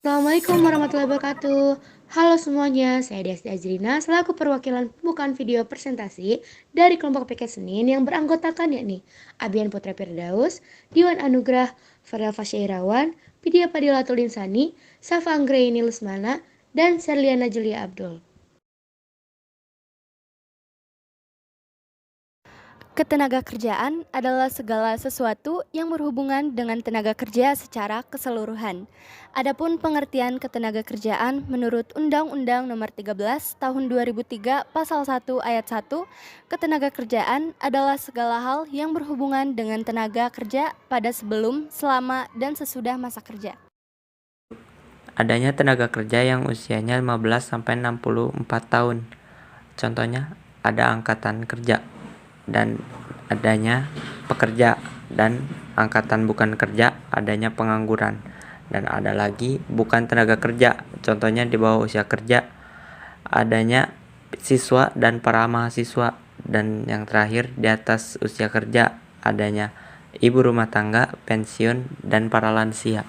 Assalamualaikum warahmatullahi wabarakatuh. Halo semuanya, saya Desti Ajrina selaku perwakilan pembukaan video presentasi dari kelompok PK Senin yang beranggotakan yakni Abian Putra Firdaus, Diwan Anugrah, Farel Fasyairawan, Vidya Padilla Tulinsani, Safa Anggraini Lesmana, dan Serliana Julia Abdul. Ketenagakerjaan adalah segala sesuatu yang berhubungan dengan tenaga kerja secara keseluruhan. Adapun pengertian ketenagakerjaan menurut Undang-Undang Nomor 13 Tahun 2003 Pasal 1 Ayat 1, ketenagakerjaan adalah segala hal yang berhubungan dengan tenaga kerja pada sebelum, selama, dan sesudah masa kerja. Adanya tenaga kerja yang usianya 15-64 tahun. Contohnya, ada angkatan kerja dan adanya pekerja, dan angkatan bukan kerja adanya pengangguran, dan ada lagi bukan tenaga kerja, contohnya di bawah usia kerja adanya siswa dan para mahasiswa, dan yang terakhir di atas usia kerja adanya ibu rumah tangga, pensiun, dan para lansia.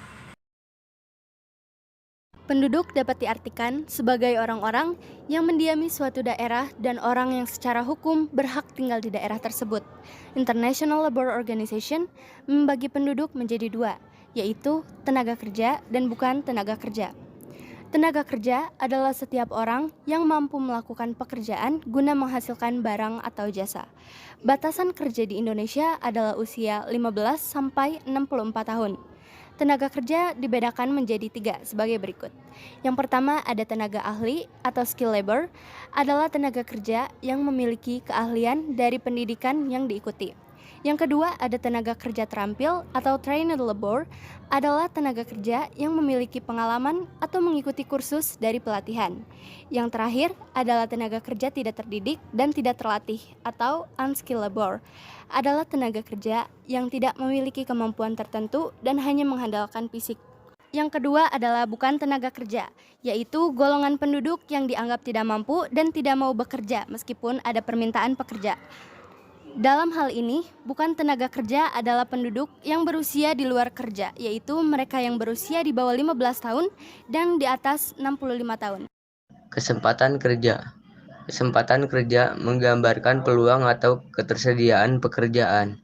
Penduduk dapat diartikan sebagai orang-orang yang mendiami suatu daerah dan orang yang secara hukum berhak tinggal di daerah tersebut. International Labour Organization membagi penduduk menjadi dua, yaitu tenaga kerja dan bukan tenaga kerja. Tenaga kerja adalah setiap orang yang mampu melakukan pekerjaan guna menghasilkan barang atau jasa. Batasan kerja di Indonesia adalah usia 15 sampai 64 tahun. Tenaga kerja dibedakan menjadi 3 sebagai berikut. Yang pertama ada tenaga ahli atau skill labor, adalah tenaga kerja yang memiliki keahlian dari pendidikan yang diikuti. Yang kedua ada tenaga kerja terampil atau trained labor, adalah tenaga kerja yang memiliki pengalaman atau mengikuti kursus dari pelatihan. Yang terakhir adalah tenaga kerja tidak terdidik dan tidak terlatih atau unskilled labor, adalah tenaga kerja yang tidak memiliki kemampuan tertentu dan hanya mengandalkan fisik. Yang kedua adalah bukan tenaga kerja, yaitu golongan penduduk yang dianggap tidak mampu dan tidak mau bekerja meskipun ada permintaan pekerja. Dalam hal ini, bukan tenaga kerja adalah penduduk yang berusia di luar kerja, yaitu mereka yang berusia di bawah 15 tahun dan di atas 65 tahun. Kesempatan kerja. Kesempatan kerja menggambarkan peluang atau ketersediaan pekerjaan.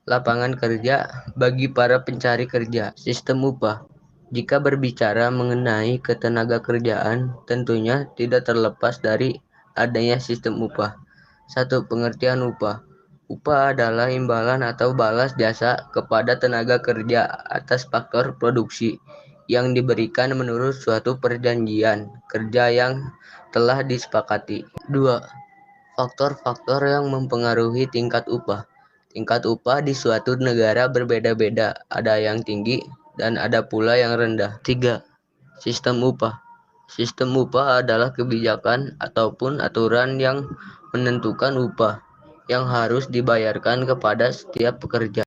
Lapangan kerja bagi para pencari kerja. Sistem upah. Jika berbicara mengenai ketenagakerjaan, tentunya tidak terlepas dari adanya sistem upah. Satu, pengertian upah. Upah adalah imbalan atau balas jasa kepada tenaga kerja atas faktor produksi yang diberikan menurut suatu perjanjian kerja yang telah disepakati. 2. Faktor-faktor yang mempengaruhi tingkat upah. Tingkat upah di suatu negara berbeda-beda, ada yang tinggi dan ada pula yang rendah. 3. Sistem upah. Sistem upah adalah kebijakan ataupun aturan yang menentukan upah yang harus dibayarkan kepada setiap pekerja.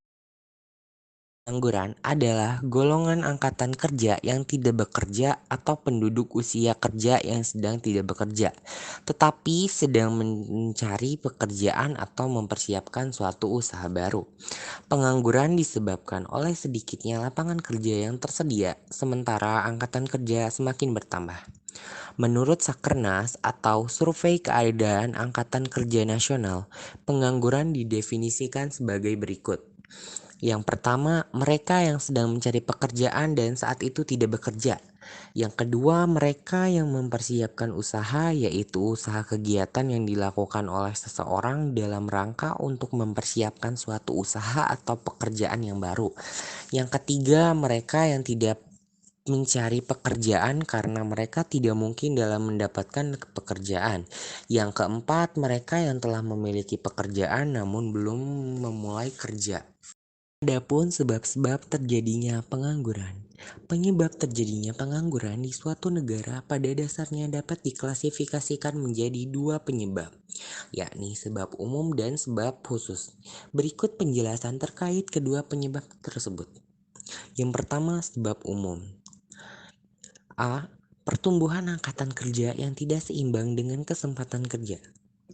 Pengangguran adalah golongan angkatan kerja yang tidak bekerja atau penduduk usia kerja yang sedang tidak bekerja, tetapi sedang mencari pekerjaan atau mempersiapkan suatu usaha baru. Pengangguran disebabkan oleh sedikitnya lapangan kerja yang tersedia, sementara angkatan kerja semakin bertambah. Menurut Sakernas atau Survei Keadaan Angkatan Kerja Nasional, pengangguran didefinisikan sebagai berikut. Yang pertama, mereka yang sedang mencari pekerjaan dan saat itu tidak bekerja. Yang kedua, mereka yang mempersiapkan usaha, yaitu usaha kegiatan yang dilakukan oleh seseorang dalam rangka untuk mempersiapkan suatu usaha atau pekerjaan yang baru. Yang ketiga, mereka yang tidak mencari pekerjaan karena mereka tidak mungkin dalam mendapatkan pekerjaan. Yang keempat, mereka yang telah memiliki pekerjaan namun belum memulai kerja. Adapun sebab-sebab terjadinya pengangguran. Penyebab terjadinya pengangguran di suatu negara pada dasarnya dapat diklasifikasikan menjadi dua penyebab, yakni sebab umum dan sebab khusus. Berikut penjelasan terkait kedua penyebab tersebut. Yang pertama, sebab umum. A. Pertumbuhan angkatan kerja yang tidak seimbang dengan kesempatan kerja.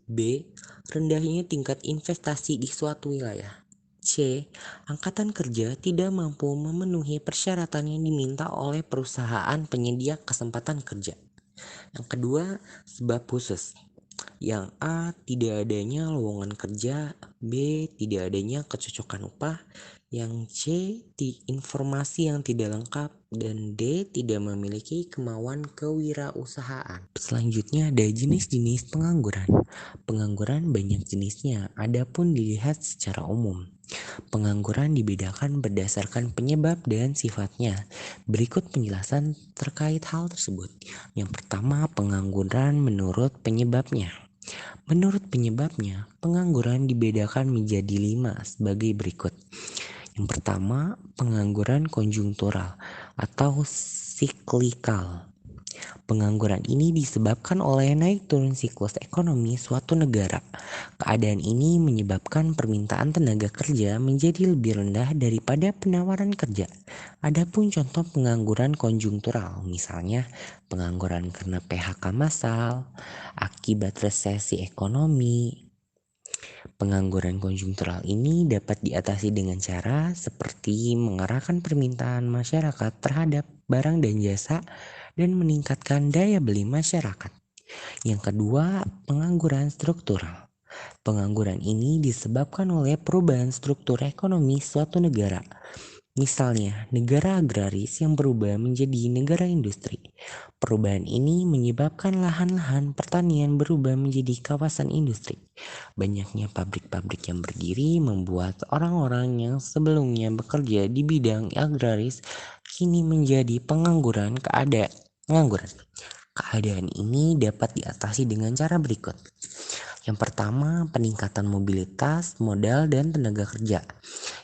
B. Rendahnya tingkat investasi di suatu wilayah. C. Angkatan kerja tidak mampu memenuhi persyaratan yang diminta oleh perusahaan penyedia kesempatan kerja. Yang kedua, sebab khusus. Yang A. Tidak adanya lowongan kerja. B. Tidak adanya kecocokan upah. Yang C. Informasi yang tidak lengkap. Dan D. Tidak memiliki kemauan kewirausahaan. Selanjutnya ada jenis-jenis pengangguran. Pengangguran banyak jenisnya, adapun dilihat secara umum. Pengangguran dibedakan berdasarkan penyebab dan sifatnya. Berikut penjelasan terkait hal tersebut. Yang pertama, pengangguran menurut penyebabnya. Menurut penyebabnya, pengangguran dibedakan menjadi 5 sebagai berikut. Yang pertama, pengangguran konjungtural atau siklikal. Pengangguran ini disebabkan oleh naik turun siklus ekonomi suatu negara. Keadaan ini menyebabkan permintaan tenaga kerja menjadi lebih rendah daripada penawaran kerja. Adapun contoh pengangguran konjungtural, misalnya pengangguran karena PHK massal, akibat resesi ekonomi. Pengangguran konjungtural ini dapat diatasi dengan cara seperti mengarahkan permintaan masyarakat terhadap barang dan jasa dan meningkatkan daya beli masyarakat. Yang kedua, pengangguran struktural. Pengangguran ini disebabkan oleh perubahan struktur ekonomi suatu negara. Misalnya, negara agraris yang berubah menjadi negara industri. Perubahan ini menyebabkan lahan-lahan pertanian berubah menjadi kawasan industri. Banyaknya pabrik-pabrik yang berdiri membuat orang-orang yang sebelumnya bekerja di bidang agraris kini menjadi pengangguran. Keadaan ini dapat diatasi dengan cara berikut. Yang pertama, peningkatan mobilitas, modal, dan tenaga kerja.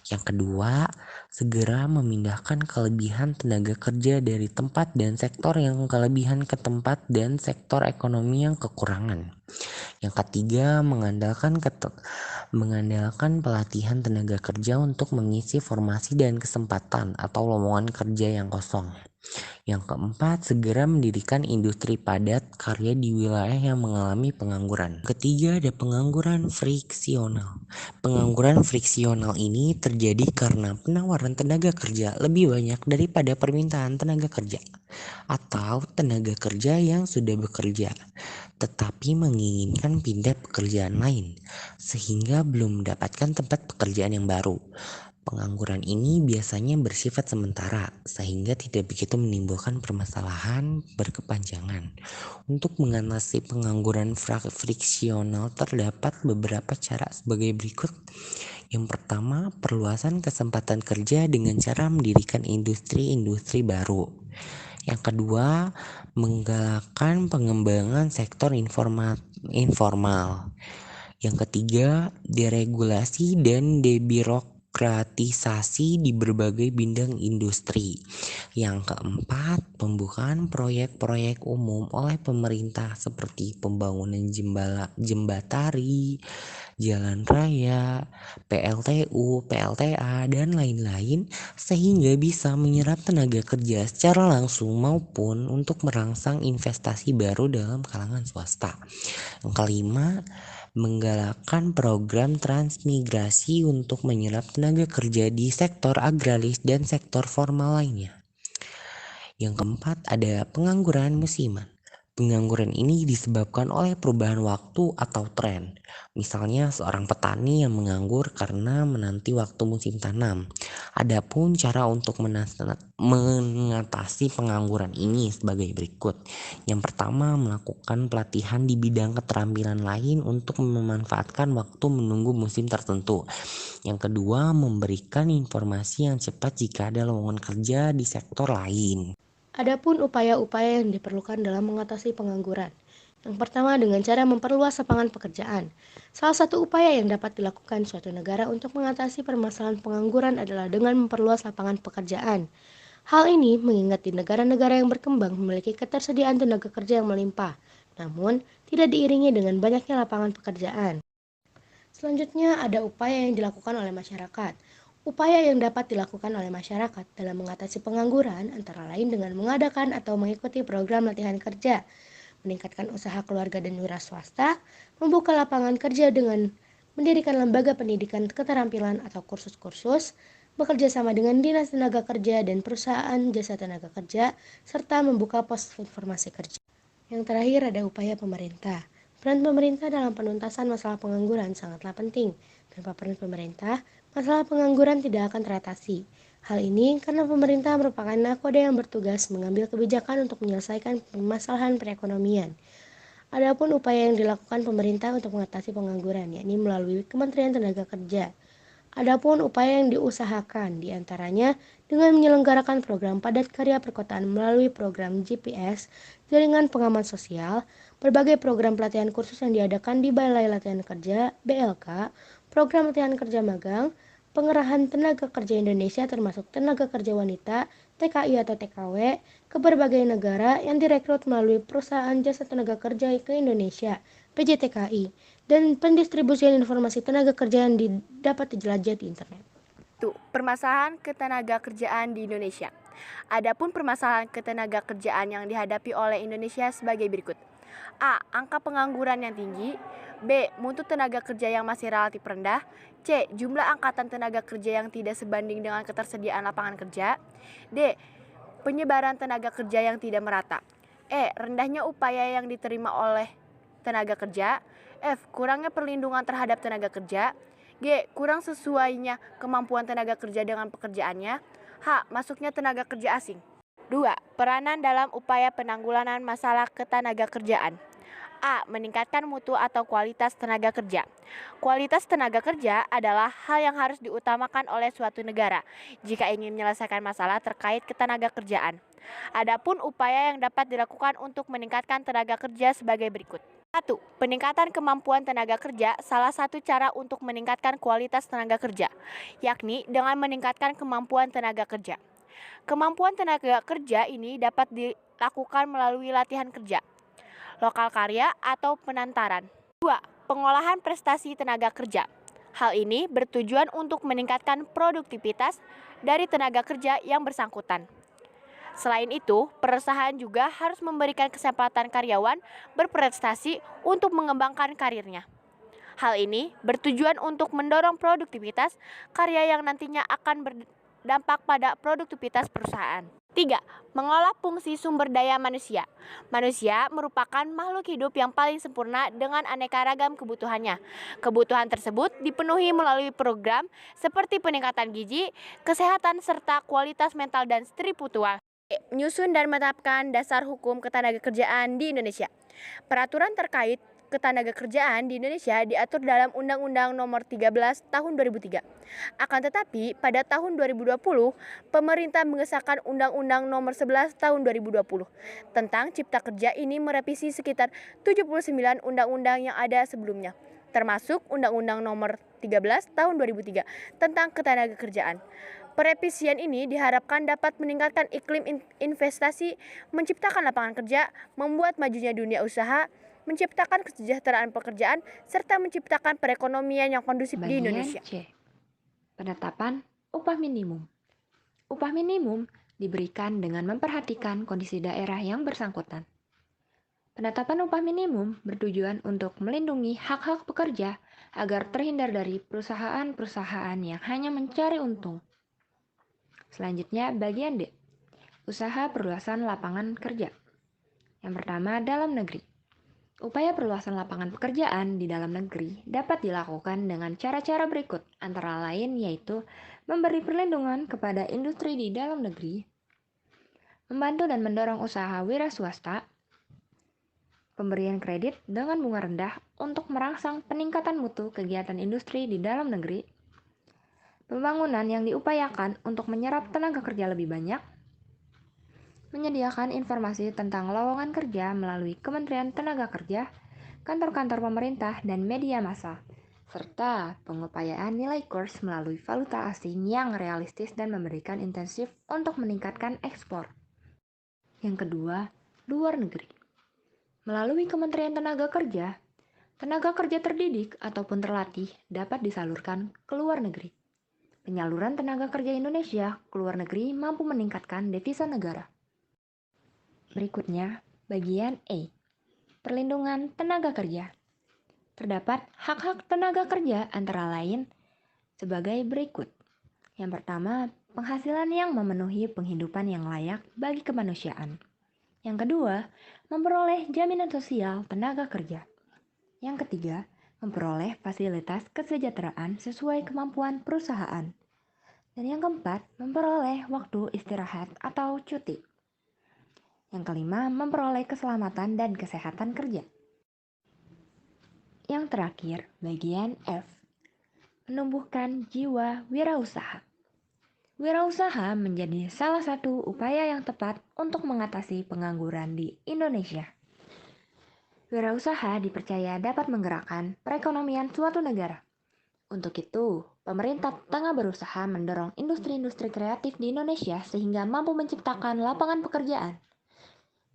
Yang kedua, segera memindahkan kelebihan tenaga kerja dari tempat dan sektor yang kelebihan ke tempat dan sektor ekonomi yang kekurangan. Yang ketiga, mengandalkan pelatihan tenaga kerja untuk mengisi formasi dan kesempatan atau lowongan kerja yang kosong. Yang keempat, segera mendirikan industri padat karya di wilayah yang mengalami pengangguran. Ketiga, ada pengangguran friksional. Pengangguran friksional ini terjadi karena penawaran tenaga kerja lebih banyak daripada permintaan tenaga kerja, atau tenaga kerja yang sudah bekerja tetapi menginginkan pindah pekerjaan lain, sehingga belum mendapatkan tempat pekerjaan yang baru. Pengangguran ini biasanya bersifat sementara, sehingga tidak begitu menimbulkan permasalahan berkepanjangan. Untuk mengatasi pengangguran friksional terdapat beberapa cara sebagai berikut. Yang pertama, perluasan kesempatan kerja dengan cara mendirikan industri-industri baru. Yang kedua, menggalakkan pengembangan sektor informal. Yang ketiga, deregulasi dan debirokratisasi di berbagai bidang industri. Yang keempat, pembukaan proyek-proyek umum oleh pemerintah seperti pembangunan jembatari, jalan raya, PLTU, PLTA, dan lain-lain sehingga bisa menyerap tenaga kerja secara langsung maupun untuk merangsang investasi baru dalam kalangan swasta. Yang kelima, menggalakkan program transmigrasi untuk menyerap tenaga kerja di sektor agraris dan sektor formal lainnya. Yang keempat, ada pengangguran musiman. Pengangguran ini disebabkan oleh perubahan waktu atau tren. Misalnya seorang petani yang menganggur karena menanti waktu musim tanam. Adapun cara untuk mengatasi pengangguran ini sebagai berikut. Yang pertama, melakukan pelatihan di bidang keterampilan lain untuk memanfaatkan waktu menunggu musim tertentu. Yang kedua, memberikan informasi yang cepat jika ada lowongan kerja di sektor lain. Adapun upaya-upaya yang diperlukan dalam mengatasi pengangguran. Yang pertama, dengan cara memperluas lapangan pekerjaan. Salah satu upaya yang dapat dilakukan suatu negara untuk mengatasi permasalahan pengangguran adalah dengan memperluas lapangan pekerjaan. Hal ini mengingat di negara-negara yang berkembang memiliki ketersediaan tenaga kerja yang melimpah, namun tidak diiringi dengan banyaknya lapangan pekerjaan. Selanjutnya, ada upaya yang dilakukan oleh masyarakat. Upaya yang dapat dilakukan oleh masyarakat dalam mengatasi pengangguran antara lain dengan mengadakan atau mengikuti program latihan kerja, meningkatkan usaha keluarga dan wira swasta, membuka lapangan kerja dengan mendirikan lembaga pendidikan keterampilan atau kursus-kursus, bekerja sama dengan Dinas Tenaga Kerja dan perusahaan jasa tenaga kerja, serta membuka pos informasi kerja. Yang terakhir ada upaya pemerintah. Peran pemerintah dalam penuntasan masalah pengangguran sangatlah penting. Tanpa peran pemerintah, masalah pengangguran tidak akan teratasi. Hal ini karena pemerintah merupakan nakoda yang bertugas mengambil kebijakan untuk menyelesaikan permasalahan perekonomian. Adapun upaya yang dilakukan pemerintah untuk mengatasi pengangguran, yakni melalui Kementerian Tenaga Kerja. Adapun upaya yang diusahakan diantaranya dengan menyelenggarakan program padat karya perkotaan melalui program GPS, jaringan pengaman sosial, berbagai program pelatihan kursus yang diadakan di Balai Latihan Kerja (BLK), program latihan kerja magang, pengerahan tenaga kerja Indonesia termasuk tenaga kerja wanita (TKI atau TKW) ke berbagai negara yang direkrut melalui perusahaan jasa tenaga kerja ke Indonesia (PJTKI), dan pendistribusian informasi tenaga kerja yang dapat dijelajah di internet. Permasalahan ketenaga kerjaan di Indonesia. Adapun permasalahan ketenaga kerjaan yang dihadapi oleh Indonesia sebagai berikut. A. Angka pengangguran yang tinggi. B. Mutu tenaga kerja yang masih relatif rendah. C. Jumlah angkatan tenaga kerja yang tidak sebanding dengan ketersediaan lapangan kerja. D. Penyebaran tenaga kerja yang tidak merata. E. Rendahnya upaya yang diterima oleh tenaga kerja. F. Kurangnya perlindungan terhadap tenaga kerja. G. Kurang sesuainya kemampuan tenaga kerja dengan pekerjaannya. H. Masuknya tenaga kerja asing. 2. Peranan dalam upaya penanggulangan masalah ketenaga kerjaan. A. Meningkatkan mutu atau kualitas tenaga kerja. Kualitas tenaga kerja adalah hal yang harus diutamakan oleh suatu negara jika ingin menyelesaikan masalah terkait ketenaga kerjaan. Adapun upaya yang dapat dilakukan untuk meningkatkan tenaga kerja sebagai berikut. 1. Peningkatan kemampuan tenaga kerja salah satu cara untuk meningkatkan kualitas tenaga kerja, yakni dengan meningkatkan kemampuan tenaga kerja. Kemampuan tenaga kerja ini dapat dilakukan melalui latihan kerja, lokal karya, atau penantaran. 2. Pengolahan prestasi tenaga kerja. Hal ini bertujuan untuk meningkatkan produktivitas dari tenaga kerja yang bersangkutan. Selain itu, perusahaan juga harus memberikan kesempatan karyawan berprestasi untuk mengembangkan karirnya. Hal ini bertujuan untuk mendorong produktivitas karya yang nantinya akan berdampak pada produktivitas perusahaan. 3. Mengolah fungsi sumber daya manusia. Manusia merupakan makhluk hidup yang paling sempurna dengan aneka ragam kebutuhannya. Kebutuhan tersebut dipenuhi melalui program seperti peningkatan gizi, kesehatan, serta kualitas mental dan spiritual. Menyusun dan menetapkan dasar hukum ketenagakerjaan di Indonesia. Peraturan terkait ketenaga kerjaan di Indonesia diatur dalam Undang-Undang Nomor 13 Tahun 2003. Akan tetapi, pada tahun 2020, pemerintah mengesahkan Undang-Undang Nomor 11 Tahun 2020 tentang Cipta Kerja ini merevisi sekitar 79 undang-undang yang ada sebelumnya, termasuk Undang-Undang Nomor 13 Tahun 2003 tentang ketenaga kerjaan. Perevisian ini diharapkan dapat meningkatkan iklim investasi, menciptakan lapangan kerja, membuat majunya dunia usaha, menciptakan kesejahteraan pekerjaan, serta menciptakan perekonomian yang kondusif di Indonesia. Bagian C. Penetapan upah minimum. Upah minimum diberikan dengan memperhatikan kondisi daerah yang bersangkutan. Penetapan upah minimum bertujuan untuk melindungi hak-hak pekerja agar terhindar dari perusahaan-perusahaan yang hanya mencari untung. Selanjutnya, bagian D. Usaha perluasan lapangan kerja. Yang pertama, dalam negeri. Upaya perluasan lapangan pekerjaan di dalam negeri dapat dilakukan dengan cara-cara berikut, antara lain yaitu memberi perlindungan kepada industri di dalam negeri, membantu dan mendorong usaha wira swasta, pemberian kredit dengan bunga rendah untuk merangsang peningkatan mutu kegiatan industri di dalam negeri, pembangunan yang diupayakan untuk menyerap tenaga kerja lebih banyak, menyediakan informasi tentang lowongan kerja melalui Kementerian Tenaga Kerja, kantor-kantor pemerintah, dan media massa, serta pengupayaan nilai kurs melalui valuta asing yang realistis dan memberikan intensif untuk meningkatkan ekspor. Yang kedua, luar negeri. Melalui Kementerian Tenaga kerja terdidik ataupun terlatih dapat disalurkan ke luar negeri. Penyaluran tenaga kerja Indonesia ke luar negeri mampu meningkatkan devisa negara. Berikutnya, bagian E. Perlindungan tenaga kerja. Terdapat hak-hak tenaga kerja antara lain sebagai berikut. Yang pertama, penghasilan yang memenuhi penghidupan yang layak bagi kemanusiaan. Yang kedua, memperoleh jaminan sosial tenaga kerja. Yang ketiga, memperoleh fasilitas kesejahteraan sesuai kemampuan perusahaan. Dan yang keempat, memperoleh waktu istirahat atau cuti. Yang kelima, memperoleh keselamatan dan kesehatan kerja. Yang terakhir, bagian F. Menumbuhkan jiwa wirausaha. Wirausaha menjadi salah satu upaya yang tepat untuk mengatasi pengangguran di Indonesia. Wirausaha dipercaya dapat menggerakkan perekonomian suatu negara. Untuk itu, pemerintah tengah berusaha mendorong industri-industri kreatif di Indonesia sehingga mampu menciptakan lapangan pekerjaan.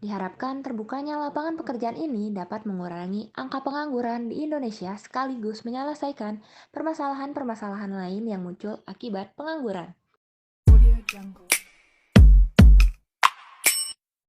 Diharapkan terbukanya lapangan pekerjaan ini dapat mengurangi angka pengangguran di Indonesia sekaligus menyelesaikan permasalahan-permasalahan lain yang muncul akibat pengangguran.